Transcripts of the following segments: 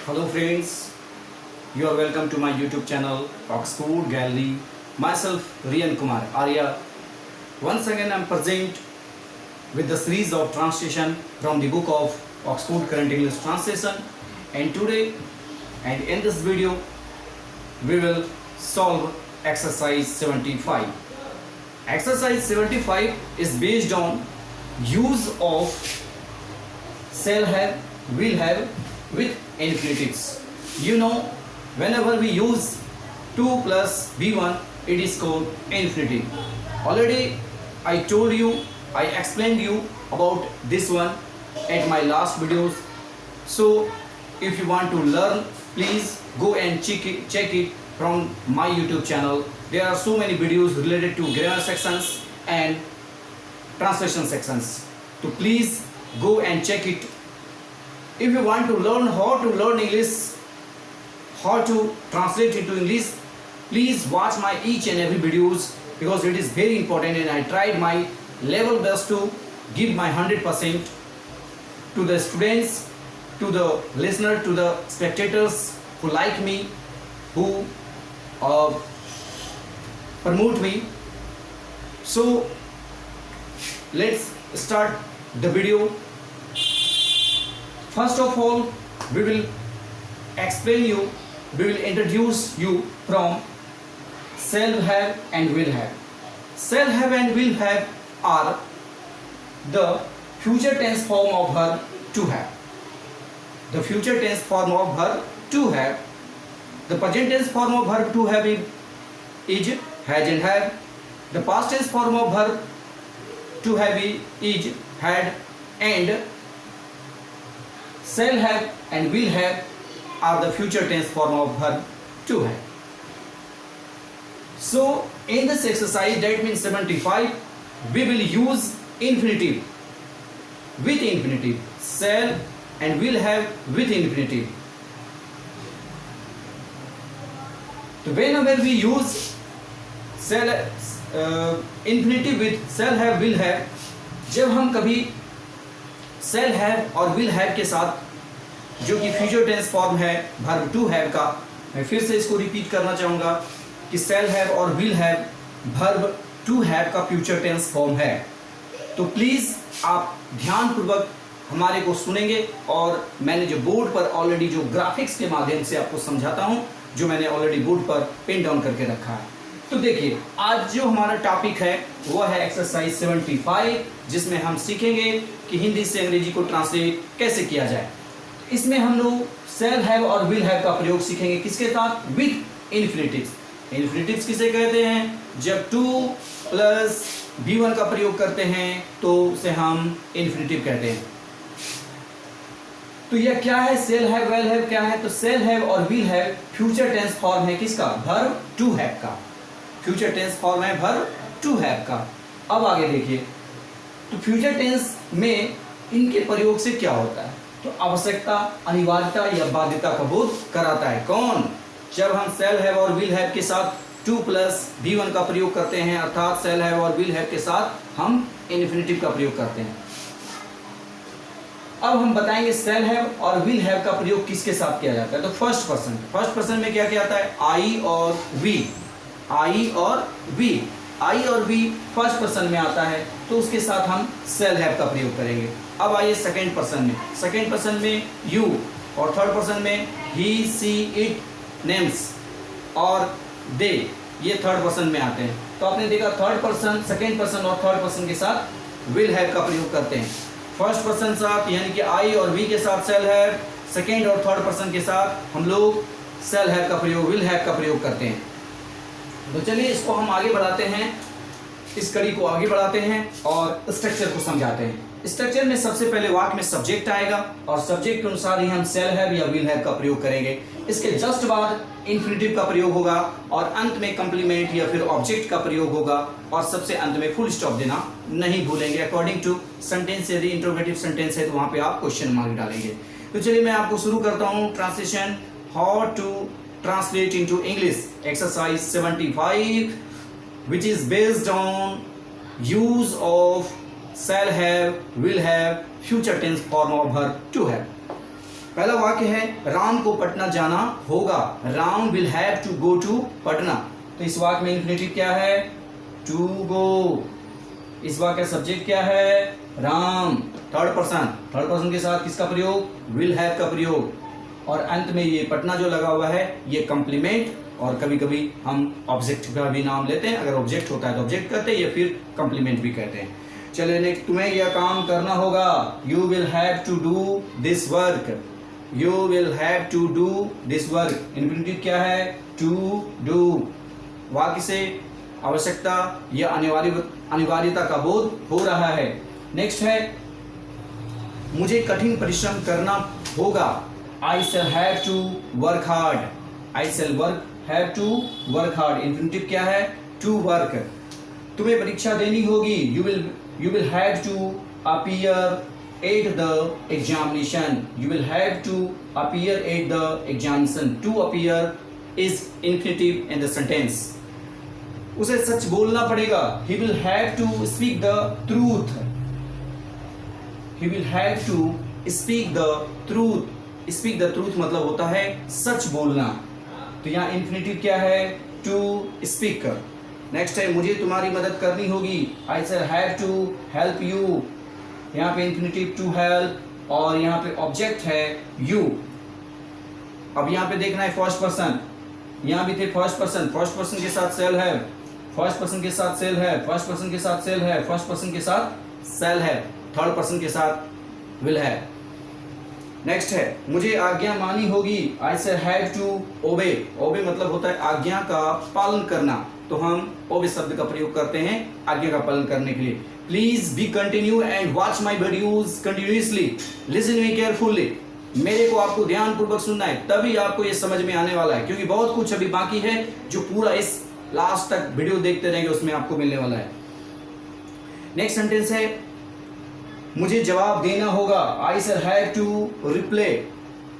Hello friends, you are welcome to my YouTube channel Oxford Gallery. Myself Rian Kumar Arya. Once again I am present with the series of translation from the book of Oxford Current English Translation, and today and in this video we will solve exercise 75. Exercise 75 is based on use of shall have, will have with infinitives. You know, whenever we use 2 plus B1, it is called infinitive. Already I told you, I explained you about this one at my last videos. So if you want to learn, please go and check it from my YouTube channel. There are so many videos related to grammar sections and translation sections. So please go and check it. If you want to learn how to learn English, how to translate into English, please watch my each and every videos, because it is very important, and I tried my level best to give my 100% to the students, to the listener, to the spectators who like me, who promote me. So let's start the video. First of all, we will introduce you from shall have and will have. Shall have and will have are the future tense form of verb to have. The future tense form of verb to have. The present tense form of verb to have is has and have. The past tense form of verb to have is had, and shall have and will have are the future tense form of verb to have. So in this exercise, that means 75, we will use infinitive with infinitive. Shall and will have with infinitive. So whenever we use infinitive with shall have, will have, जब हम कभी shall have और will have के साथ, जो कि future tense form है verb to have का, मैं फिर से इसको रिपीट करना चाहूँगा कि shall have और will have verb to have का फ्यूचर टेंस फॉर्म है. तो प्लीज़ आप ध्यानपूर्वक हमारे को सुनेंगे, और मैंने जो बोर्ड पर ऑलरेडी जो ग्राफिक्स के माध्यम से आपको समझाता हूँ, जो मैंने ऑलरेडी बोर्ड पर पेन डाउन करके रखा है. तो देखिए, आज जो हमारा टॉपिक है वो है एक्सरसाइज 75, जिसमें हम सीखेंगे कि हिंदी से अंग्रेजी को ट्रांसलेट कैसे किया जाए. इसमें हम लोग shall have और will have का प्रयोग सीखेंगे. किसके साथ? विथ इन्फिनिटिव्स. इन्फिनिटिव्स किसे कहते हैं? जब 2 प्लस B1 का प्रयोग करते हैं तो उसे हम इन्फिनिटिव कहते हैं. तो यह क्या है? shall have, will have क्या है? तो shall have और will have future tense form है किसका? verb to have का. फ्यूचर टेंस फॉर्म है verb to have का. अब आगे देखिए, तो फ्यूचर टेंस में इनके प्रयोग से क्या होता है? तो आवश्यकता, अनिवार्यता या बाध्यता का बोध कराता है. कौन? जब हम shall have और will have के साथ 2 प्लस B1 का प्रयोग करते हैं, अर्थात shall have और will have के साथ हम इन्फिनिटिव का प्रयोग करते हैं. अब हम बताएंगे shall have और will have का प्रयोग किसके साथ किया जाता है. तो फर्स्ट पर्सन में क्या क्या आता है? I और we. I और we फर्स्ट पर्सन में आता है, तो उसके साथ हम shall have का प्रयोग करेंगे. अब आइए सेकंड पर्सन में you, और थर्ड पर्सन में he, she, it, names और they, ये थर्ड पर्सन में आते हैं. तो आपने देखा थर्ड पर्सन, सेकंड पर्सन और थर्ड पर्सन के साथ will have का प्रयोग करते हैं. फर्स्ट पर्सन साथ यानी कि I और we के साथ shall have, सेकंड और थर्ड पर्सन के साथ हम लोग shall have का प्रयोग, will have का प्रयोग करते हैं. तो चलिए इसको हम आगे बढ़ाते हैं, इस कड़ी को आगे बढ़ाते हैं और स्ट्रक्चर को समझाते हैं. स्ट्रक्चर में सबसे पहले वाक्य में सब्जेक्ट आएगा, और सब्जेक्ट के अनुसार ही हम shall have या will have का प्रयोग करेंगे. इसके जस्ट बाद इन्फिनिटिव का प्रयोग होगा, और अंत में कंप्लीमेंट या फिर ऑब्जेक्ट का प्रयोग होगा, और सबसे अंत में फुल स्टॉप देना नहीं भूलेंगे. अकॉर्डिंग टू सेंटेंस, यदि इंटरोगेटिव सेंटेंस है तो वहाँ पे आप क्वेश्चन मार्क डालेंगे. तो चलिए मैं आपको शुरू करता हूँ translation. How to translate into English, exercise 75, which is based on use of shall have, will have, future tense form of verb to have. पहला वाक्य है राम को पटना जाना होगा, Ram will have to go to Patna. तो इस वाक्य में इन्फिनेटिव क्या है? To go. इस वाक्य का सब्जेक्ट क्या है? राम। थर्ड पर्सन के साथ किसका प्रयोग? विल हैव का प्रयोग। और अंत में ये पटना जो लगा हुआ है ये कॉम्प्लीमेंट, और कभी कभी हम ऑब्जेक्ट का भी नाम लेते हैं। अगर ऑब्जेक्ट होता है तो ऑब्जेक्ट कहते हैं या फिर कॉम्प्लीमेंट भी कहते हैं। चलिए नेक्स्ट, तुम्हें यह काम करना होगा। You will have to do this work. You will have to do this work. Infinitive क्या है? To do. वाक्य से आवश्यकता या अनिवार्यता का बोध हो रहा है। नेक्स्ट है मुझे कठिन परिश्रम करना होगा। I shall have to work hard. I shall have to work hard. Infinitive क्या है? To work. तुम्हें परीक्षा देनी होगी। You will have to appear at the examination. You will have to appear at the examination. To appear is infinitive in the sentence. उसे सच बोलना पड़ेगा। He will have to speak the truth. He will have to speak the truth. Speak the truth मतलब होता है सच बोलना। तो यहाँ infinitive क्या है? To speak. नेक्स्ट है मुझे तुम्हारी मदद करनी होगी। I shall have to help you. यहाँ पे इन्फिनेटिव टू हेल्प, और यहाँ पे ऑब्जेक्ट है यू। अब यहाँ पे देखना है फर्स्ट पर्सन। यहाँ भी थे फर्स्ट पर्सन के साथ सेल है, फर्स्ट पर्सन के साथ सेल है, फर्स्ट पर्सन के साथ सेल है, फर्स्ट पर्सन के साथ सेल है, थर्ड पर्सन के साथ विल है। नेक्स्ट है मुझे आज्ञा मानी होगी। I shall have to obey. ओबे मतलब होता है आज्ञा का पालन करना। तो हम ओबे शब्द का प्रयोग करते हैं आज्ञा का पालन करने के लिए। Please be continue and watch my videos continuously. Listen me carefully. मेरे को आपको ध्यान पूर्वक सुनना है, तभी आपको ये समझ में आने वाला है, क्योंकि बहुत कुछ अभी बाकी है जो पूरा इस लास्ट तक वीडियो देखते रहेंगे उसमें आपको मिलने वाला है। नेक्स्ट सेंटेंस है मुझे जवाब देना होगा। I shall have to reply.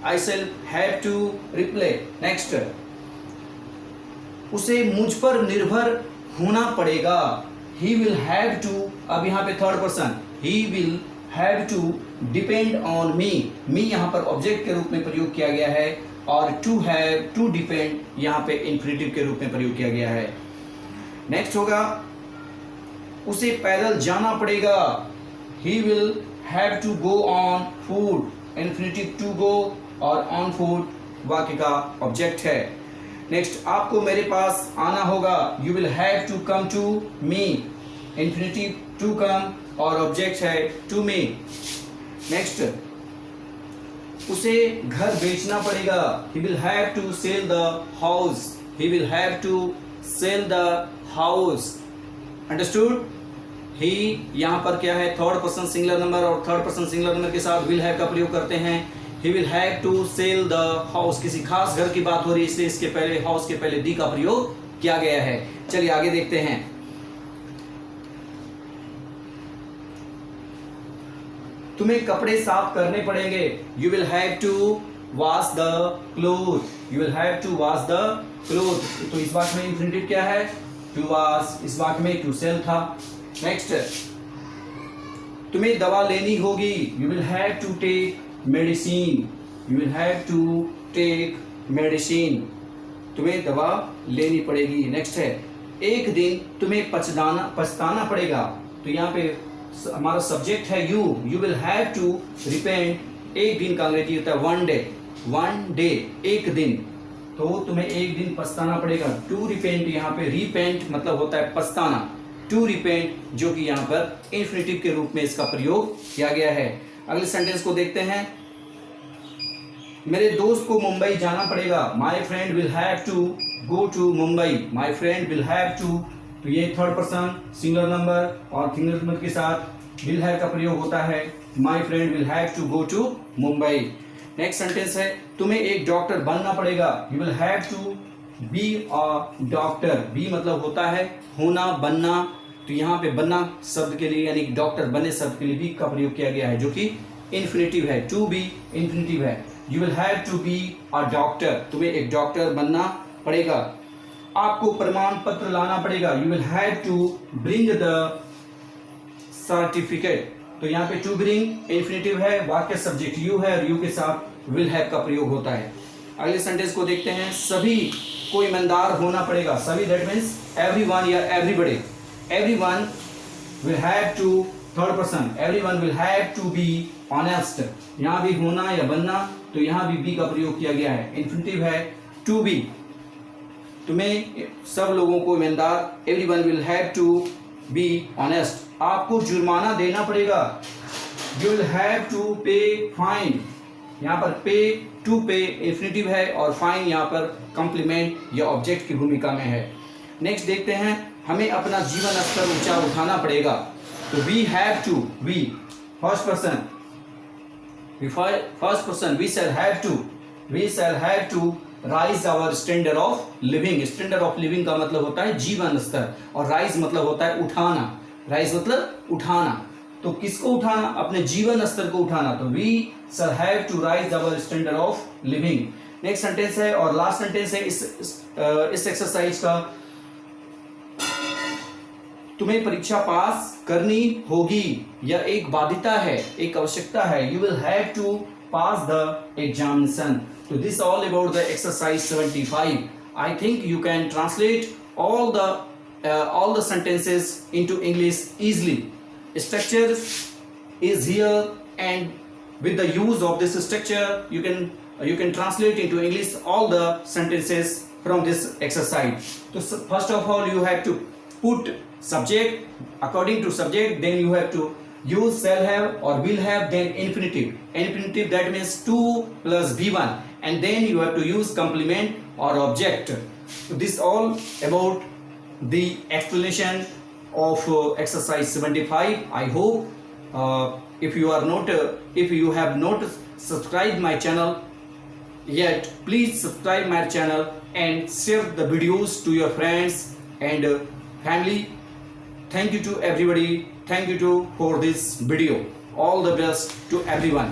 I shall have to reply. Next, उसे मुझ पर निर्भर होना पड़ेगा। ही विल हैव टू, अब यहाँ पे third person, he will have to depend on me. Me यहाँ पर ऑब्जेक्ट के रूप में प्रयोग किया गया है, और टू हैव टू डिपेंड यहाँ पे इन्फिनेटिव के रूप में प्रयोग किया गया है। नेक्स्ट होगा उसे पैदल जाना पड़ेगा। He will have to go on foot. Infinitive to go और on foot वाक्य का ऑब्जेक्ट है। नेक्स्ट, आपको मेरे पास आना होगा। You will have to come to me. Infinitive to come और ऑब्जेक्ट है to me. नेक्स्ट, उसे घर बेचना पड़ेगा। He will have to sell the house. He will have to sell the house. Understood? ही यहाँ पर क्या है? थर्ड पर्सन सिंगुलर नंबर, और थर्ड पर्सन सिंगुलर नंबर के साथ विल हैव का प्रयोग करते हैं। He will have to sell the house. किसी खास घर की बात हो रही है, इसलिए इसके पहले हाउस के पहले दी का प्रयोग किया गया है। चलिए आगे देखते हैं। तुम्हें कपड़े साफ करने पड़ेंगे। You will have to wash the cloth. You will have to wash the cloth. तो इस वाक्य में इन्फिनेटिव क्या है? To wash. इस वाक्य में टू सेल था। नेक्स्ट, तुम्हें दवा लेनी होगी। You will have to take medicine. You will have to take medicine. तुम्हें दवा लेनी पड़ेगी। नेक्स्ट है एक दिन तुम्हें पछताना पड़ेगा। तो यहाँ पे हमारा सब्जेक्ट है you. You will have to repent. एक दिन का अंग्रेजी होता है वन डे। वन डे एक दिन, तो तुम्हें एक दिन पछताना पड़ेगा। टू रिपेंट, यहाँ पे रिपेंट मतलब होता है पछताना। टू रिपेंट जो कि यहाँ पर इन्फिनेटिव के रूप में इसका प्रयोग किया गया है। अगले सेंटेंस को देखते हैं। मेरे दोस्त को मुंबई जाना पड़ेगा। My friend will have to go to Mumbai. My friend will have to, तो ये थर्ड पर्सन सिंगुलर नंबर, और सिंगुलर नंबर के साथ विल हैव का प्रयोग होता है। My friend will have to go to Mumbai. Next sentence है तुम्हें एक डॉक्टर बनना पड़ेगा। You will have to be a doctor. Be मतलब होता है होना, बनना। तो यहाँ पे बनना शब्द के लिए यानी डॉक्टर बने शब्द के लिए बी का प्रयोग किया गया है, जो कि इन्फिनेटिव है। टू बी इन्फिनेटिव है। You will have to be a doctor. तुम्हें एक डॉक्टर बनना पड़ेगा। आपको प्रमाण पत्र लाना पड़ेगा। You will have to bring the certificate. तो यहाँ पे टू ब्रिंग इन्फिनेटिव है, वाक्य सब्जेक्ट यू है और यू के साथ विल हैव का प्रयोग होता है। अगले सेंटेंस को देखते हैं, सभी को ईमानदार होना पड़ेगा। सभी दैट मीन्स एवरीवन या everybody. Everyone will have to, third person, everyone will have to be honest. यहाँ भी होना या बनना, तो यहाँ भी बी का प्रयोग किया गया है, इन्फिनेटिव है टू बी। तुम्हें सब लोगों को ईमानदार, everyone will have to be honest. आपको जुर्माना देना पड़ेगा, you will have to pay fine. यहाँ पर पे, टू पे इन्फिनेटिव है और फाइन यहाँ पर कॉम्प्लीमेंट या ऑब्जेक्ट की भूमिका में है। नेक्स्ट देखते हैं, हमें अपना जीवन स्तर ऊंचा उठाना पड़ेगा। तो we have to, we first person, we shall have to rise our standard of living. Standard of living का मतलब होता है जीवन स्तर, और राइज मतलब होता है उठाना। राइज मतलब उठाना, तो किसको उठाना? अपने जीवन स्तर को उठाना। तो we shall have to rise our standard of living. Next sentence है और लास्ट सेंटेंस है इस एक्सरसाइज का, तुम्हें परीक्षा पास करनी होगी, यह एक बाध्यता है, एक आवश्यकता है। You will have to pass the examination. So this all about the exercise 75. I think you can translate all the sentences into English easily. Structure is here, and with the use of this structure you can translate into English all the sentences from this exercise. So first of all you have to put subject, according to subject, then you have to use shall have or will have, then infinitive. Infinitive, that means 2 plus V1, and then you have to use complement or object. So this all about the explanation of exercise 75. I hope if you have not subscribed my channel yet, please subscribe my channel and share the videos to your friends and family. Thank you to everybody. Thank you for this video. All the best to everyone.